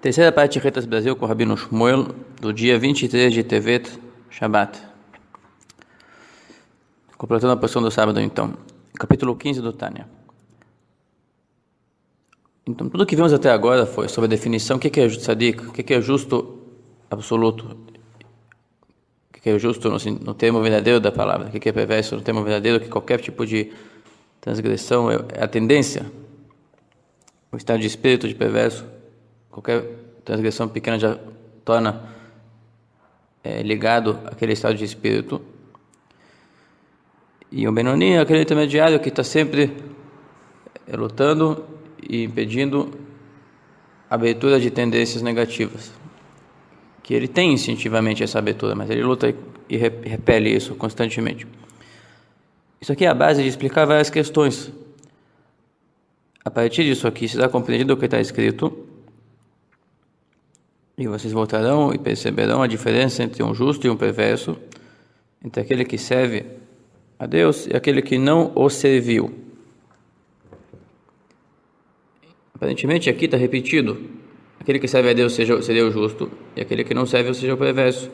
Terceira parte de Retas Brasil com o Rabino Shmuel, do dia 23 de Tevet, Shabbat. Completando a porção do sábado, então. Capítulo 15 do Tânia. Então, tudo que vimos até agora foi sobre a definição, o que é tzadik, o que é justo absoluto, o que é justo no termo verdadeiro da palavra, o que é perverso no termo verdadeiro, que qualquer tipo de transgressão é a tendência, o estado de espírito de perverso. Qualquer transgressão pequena já torna ligado àquele estado de espírito. E o Benoni é aquele intermediário que está sempre lutando e impedindo a abertura de tendências negativas. Que ele tem instintivamente essa abertura, mas ele luta e repele isso constantemente. Isso aqui é a base de explicar várias questões. A partir disso aqui, se dá compreendido o que está escrito, e vocês voltarão e perceberão a diferença entre um justo e um perverso, entre aquele que serve a Deus e aquele que não o serviu. Aparentemente aqui está repetido: aquele que serve a Deus seria o justo, e aquele que não serve seja o perverso.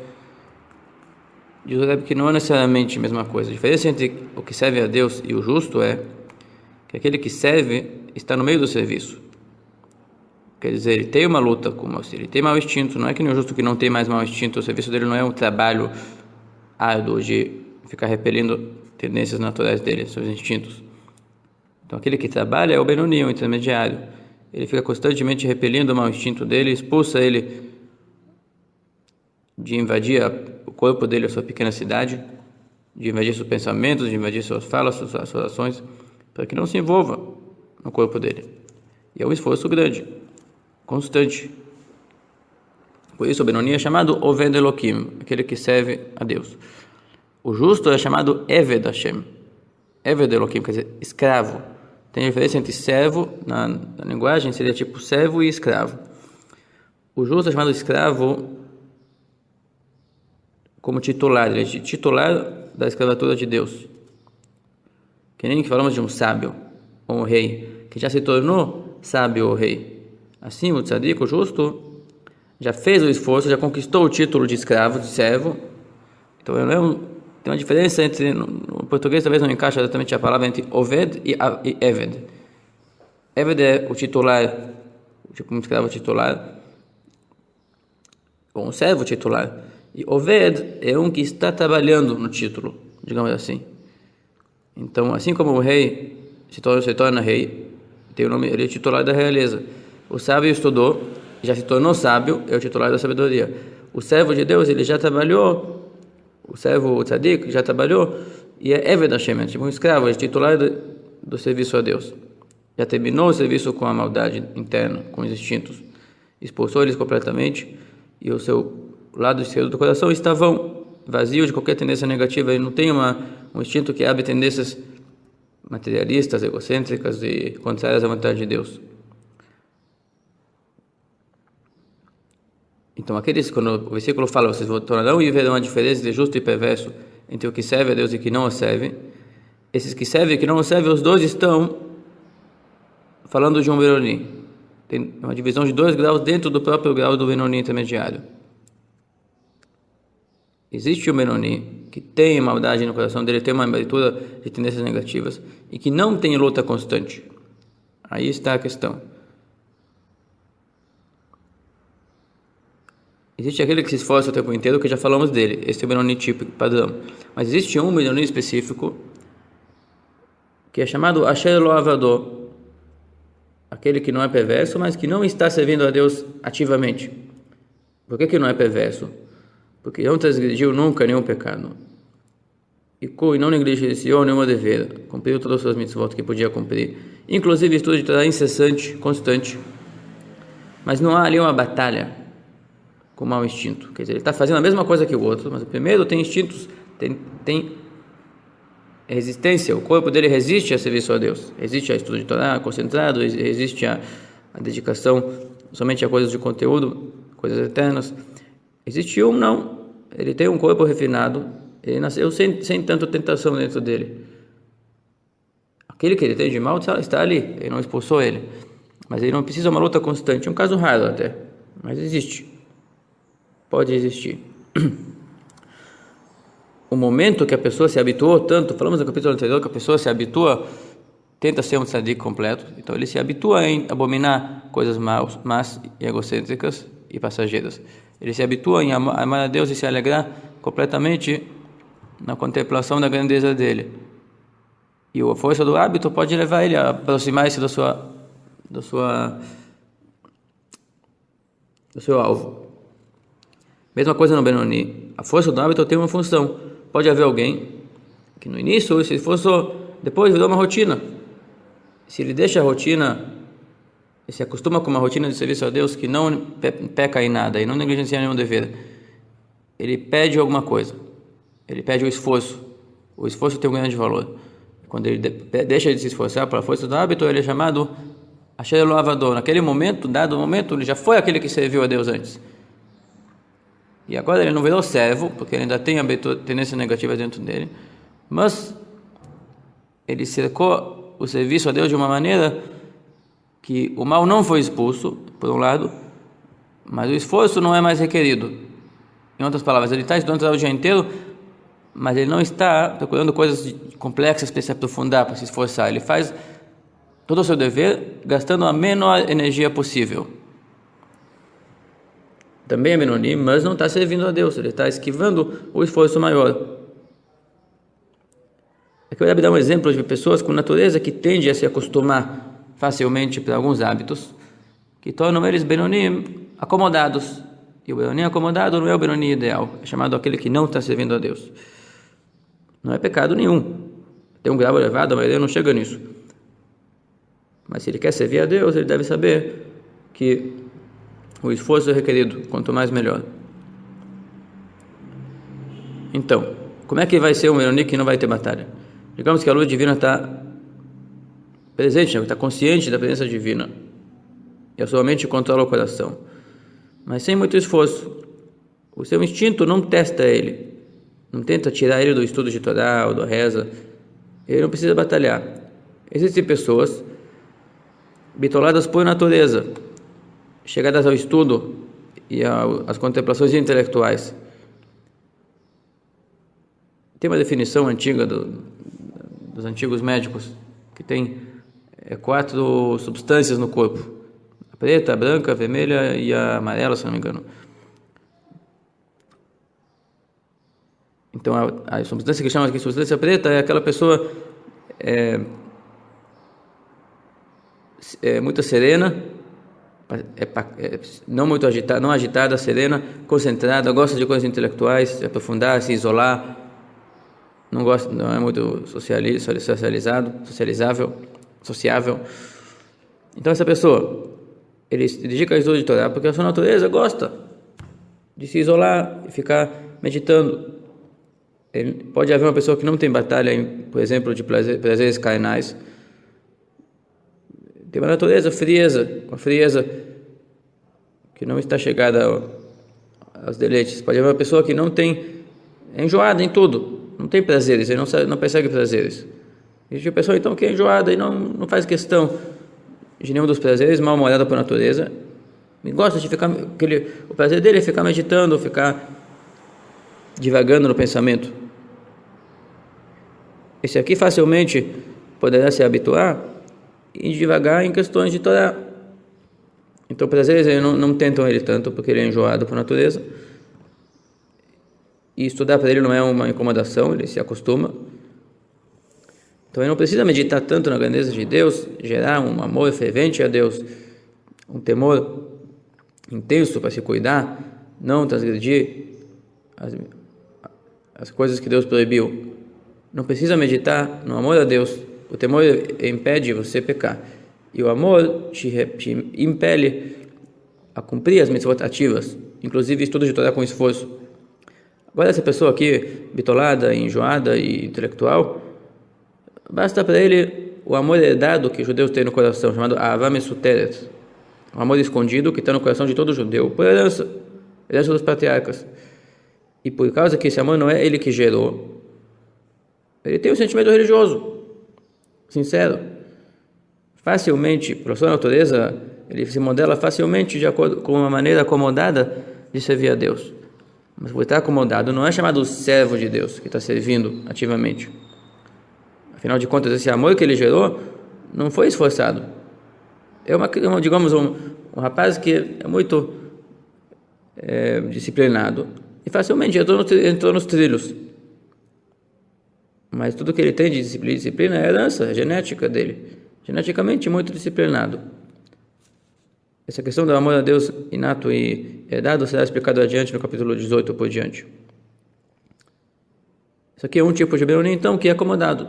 Diz o Rebbe que não é necessariamente a mesma coisa. A diferença entre o que serve a Deus e o justo é que aquele que serve está no meio do serviço. Quer dizer, ele tem uma luta com o mau, ele tem mau instinto. Não é que nem o justo que não tem mais mau instinto. O serviço dele não é um trabalho árduo de ficar repelindo tendências naturais dele, seus instintos. Então aquele que trabalha é o Benoni, o intermediário. Ele fica constantemente repelindo o mau instinto dele, expulsa ele de invadir o corpo dele, a sua pequena cidade, de invadir seus pensamentos, de invadir suas falas, suas ações, para que não se envolva no corpo dele. E é um esforço grande, constante. Por isso o Benoni é chamado Oved Elokim, aquele que serve a Deus. O justo é chamado Eved Hashem, Eved Elokim, quer dizer, escravo. Tem diferença entre servo, na linguagem seria tipo servo e escravo. O justo é chamado escravo como titular, ele é titular da escravatura de Deus. Que nem que falamos de um sábio, ou um rei, que já se tornou sábio ou rei. Assim, o tzadik, o justo, já fez o esforço, já conquistou o título de escravo, de servo. Então, tem uma diferença entre, no português talvez não encaixa exatamente a palavra entre Oved e Eved. Eved é o titular, tipo um escravo titular, ou um servo titular. E Oved é um que está trabalhando no título, digamos assim. Então, assim como o rei se torna rei, tem o nome, ele é titular da realeza. O sábio estudou, já se tornou sábio, é o titular da sabedoria. O servo de Deus, ele já trabalhou, o servo, o tzadik, já trabalhou, e é Eved Hashem, tipo um escravo, é titular do serviço a Deus. Já terminou o serviço com a maldade interna, com os instintos. Expulsou eles completamente, e o seu lado esquerdo do coração está vazio de qualquer tendência negativa. Ele não tem um instinto que abre tendências materialistas, egocêntricas e contrárias à vontade de Deus. Então, quando o versículo fala, vocês tornarão e verão a diferença de justo e perverso entre o que serve a Deus e o que não o serve. Esses que servem e que não o servem, os dois estão falando de um Benoni. Tem uma divisão de 2 graus dentro do próprio grau do Benoni intermediário. Existe um Benoni que tem maldade no coração dele, tem uma abertura de tendências negativas e que não tem luta constante. Aí está a questão. Existe aquele que se esforça o tempo inteiro, que já falamos dele. Esse é o Benoni típico, padrão. Mas existe um Benoni específico que é chamado Asher Lo Avador, aquele que não é perverso, mas que não está servindo a Deus ativamente. Por que não é perverso? Porque não transgrediu nunca nenhum pecado. E não negligenciou nenhuma dever. Cumpriu todas as suas mitzvot que podia cumprir. Inclusive estudo de Torá incessante, constante. Mas não há ali uma batalha com mau instinto. Quer dizer, ele está fazendo a mesma coisa que o outro, mas o primeiro tem instintos, tem resistência. O corpo dele resiste a serviço a Deus. Resiste a estudo de Torá concentrado, resiste a dedicação somente a coisas de conteúdo, coisas eternas. Existe um, não. Ele tem um corpo refinado, ele nasceu sem tanta tentação dentro dele. Aquele que ele tem de mal está ali, ele não expulsou ele. Mas ele não precisa de uma luta constante, é um caso raro até. mas existe, pode existir. O momento que a pessoa se habituou tanto, falamos no capítulo anterior que a pessoa se habitua, tenta ser um tzadik completo, então ele se habitua em abominar coisas más e egocêntricas e passageiras. Ele se habitua em amar a Deus e se alegrar completamente na contemplação da grandeza dele. E a força do hábito pode levar ele a aproximar-se do seu alvo. Mesma coisa no Benoni. A força do hábito tem uma função. Pode haver alguém que no início esse esforço depois virou uma rotina. Se ele deixa a rotina e se acostuma com uma rotina de serviço a Deus que não peca em nada e não negligencia nenhum dever, ele pede alguma coisa. Ele pede o esforço. O esforço tem um grande valor. Quando ele deixa de se esforçar pela força do hábito, ele é chamado Asher Lo Avado. Naquele momento, dado momento, ele já foi aquele que serviu a Deus antes. E agora ele não virou servo, porque ele ainda tem tendência negativa dentro dele, mas ele cercou o serviço a Deus de uma maneira que o mal não foi expulso, por um lado, mas o esforço não é mais requerido. Em outras palavras, ele está estudando o dia inteiro, mas ele não está procurando coisas complexas para se aprofundar, para se esforçar. Ele faz todo o seu dever gastando a menor energia possível. Também é Benoni, mas não está servindo a Deus, ele está esquivando o esforço maior. Aqui eu vou dar um exemplo de pessoas com natureza que tende a se acostumar facilmente para alguns hábitos, que tornam eles Benoni acomodados. E o Benoni acomodado não é o Benoni ideal, é chamado aquele que não está servindo a Deus. Não é pecado nenhum. Tem um grau elevado, a maioria não chega nisso. Mas se ele quer servir a Deus, ele deve saber que o esforço é requerido, quanto mais melhor. Então, como é que vai ser um Benoni que não vai ter batalha? Digamos que a luz divina está presente, está consciente da presença divina, e a sua mente controla o coração, mas sem muito esforço. O seu instinto não testa ele, não tenta tirar ele do estudo de Torá ou da reza. Ele não precisa batalhar. Existem pessoas bitoladas por natureza, chegadas ao estudo e às contemplações intelectuais. Tem uma definição antiga dos antigos médicos, que tem 4 substâncias no corpo: a preta, a branca, a vermelha e a amarela, se não me engano. Então, a substância que chama aqui de substância preta é aquela pessoa muito serena, não muito agitada, não agitada, serena, concentrada, gosta de coisas intelectuais, se aprofundar, se isolar, não é muito sociável. Então essa pessoa, ele se dedica ao estudo de Torá porque a sua natureza gosta de se isolar e ficar meditando. Pode haver uma pessoa que não tem batalha, por exemplo, de prazeres carnais. Tem uma natureza uma frieza que não está chegada aos deleites. Pode haver uma pessoa que é enjoada em tudo, não tem prazeres, ele não persegue prazeres. Existe uma pessoa então que é enjoada e não faz questão de nenhum dos prazeres, mal-humorada por natureza, e gosta de ficar, o prazer dele é ficar meditando, ficar divagando no pensamento. Esse aqui facilmente poderá se habituar e devagar em questões de Torá. Então, prazeres não tentam ele tanto, porque ele é enjoado por natureza. E estudar para ele não é uma incomodação, ele se acostuma. Então, ele não precisa meditar tanto na grandeza de Deus, gerar um amor fervente a Deus, um temor intenso para se cuidar, não transgredir as coisas que Deus proibiu. Não precisa meditar no amor a Deus. O temor impede você pecar. E o amor te impele a cumprir as mitzvot ativas, inclusive estudo de Torá com esforço. Agora, essa pessoa aqui, bitolada, enjoada e intelectual, basta para ele o amor herdado que os judeus têm no coração, chamado Ahavá Mesuteret, o amor escondido que está no coração de todo judeu, por herança dos patriarcas. E por causa que esse amor não é ele que gerou, ele tem um sentimento religioso, sincero. Facilmente, por sua natureza ele se modela facilmente de acordo com uma maneira acomodada de servir a Deus. Mas por estar acomodado não é chamado servo de Deus, que está servindo ativamente. Afinal de contas, esse amor que ele gerou não foi esforçado. Digamos, um rapaz que é muito disciplinado e facilmente entrou nos trilhos. Mas tudo que ele tem de disciplina é herança, é genética dele. Geneticamente muito disciplinado. Essa questão do amor a Deus inato e herdado será explicado adiante no capítulo 18 por diante. Isso aqui é um tipo de Benoni, então, que é acomodado.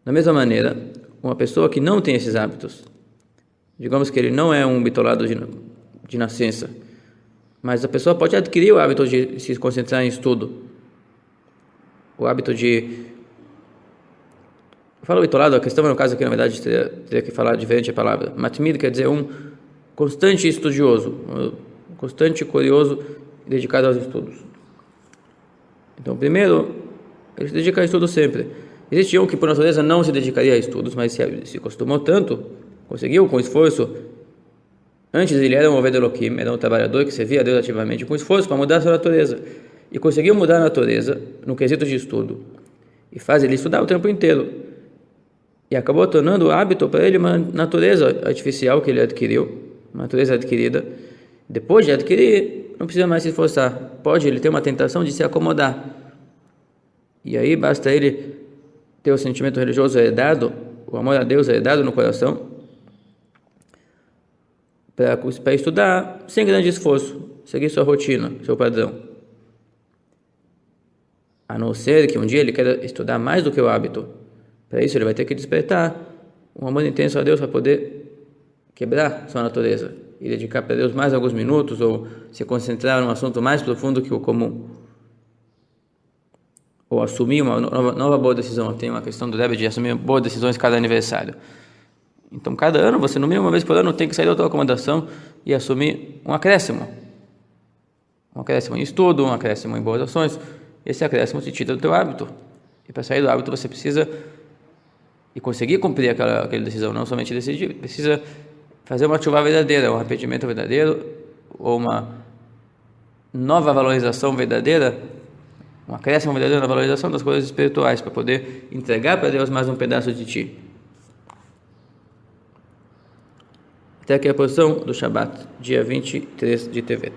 Da mesma maneira, uma pessoa que não tem esses hábitos, digamos que ele não é um bitolado de nascença, mas a pessoa pode adquirir o hábito de se concentrar em estudo, o hábito de... Eu falo bitolado, a questão no caso aqui, na verdade, teria que falar diferente a palavra. Matmid quer dizer um constante estudioso, um constante curioso dedicado aos estudos. Então, primeiro, ele se dedica a estudo sempre. Existe um que, por natureza, não se dedicaria a estudos, mas se acostumou tanto, conseguiu com esforço. Antes ele era um Oved Elohim, era um trabalhador que servia a Deus ativamente, com esforço para mudar a sua natureza. E conseguiu mudar a natureza no quesito de estudo. E faz ele estudar o tempo inteiro. E acabou tornando o hábito para ele uma natureza artificial que ele adquiriu, uma natureza adquirida. Depois de adquirir, não precisa mais se esforçar. Pode ele ter uma tentação de se acomodar. E aí basta ele ter o sentimento religioso herdado, o amor a Deus herdado no coração, para estudar sem grande esforço, seguir sua rotina, seu padrão. A não ser que um dia ele queira estudar mais do que o hábito. Para isso ele vai ter que despertar um amor intenso a Deus para poder quebrar sua natureza e dedicar para Deus mais alguns minutos ou se concentrar num assunto mais profundo que o comum. Ou assumir uma nova boa decisão. Tem uma questão do Rebbe de assumir boas decisões cada aniversário. Então, cada ano, você no mínimo uma vez por ano tem que sair da tua acomodação e assumir um acréscimo. Um acréscimo em estudo, um acréscimo em boas ações. Esse acréscimo se tira do teu hábito. E para sair do hábito você precisa e conseguir cumprir aquela decisão, não somente decidir, precisa fazer uma chuva verdadeira, um arrependimento verdadeiro, ou uma nova valorização verdadeira, um acréscimo verdadeiro na valorização das coisas espirituais, para poder entregar para Deus mais um pedaço de ti. Até aqui a posição do Shabat, dia 23 de Tevet.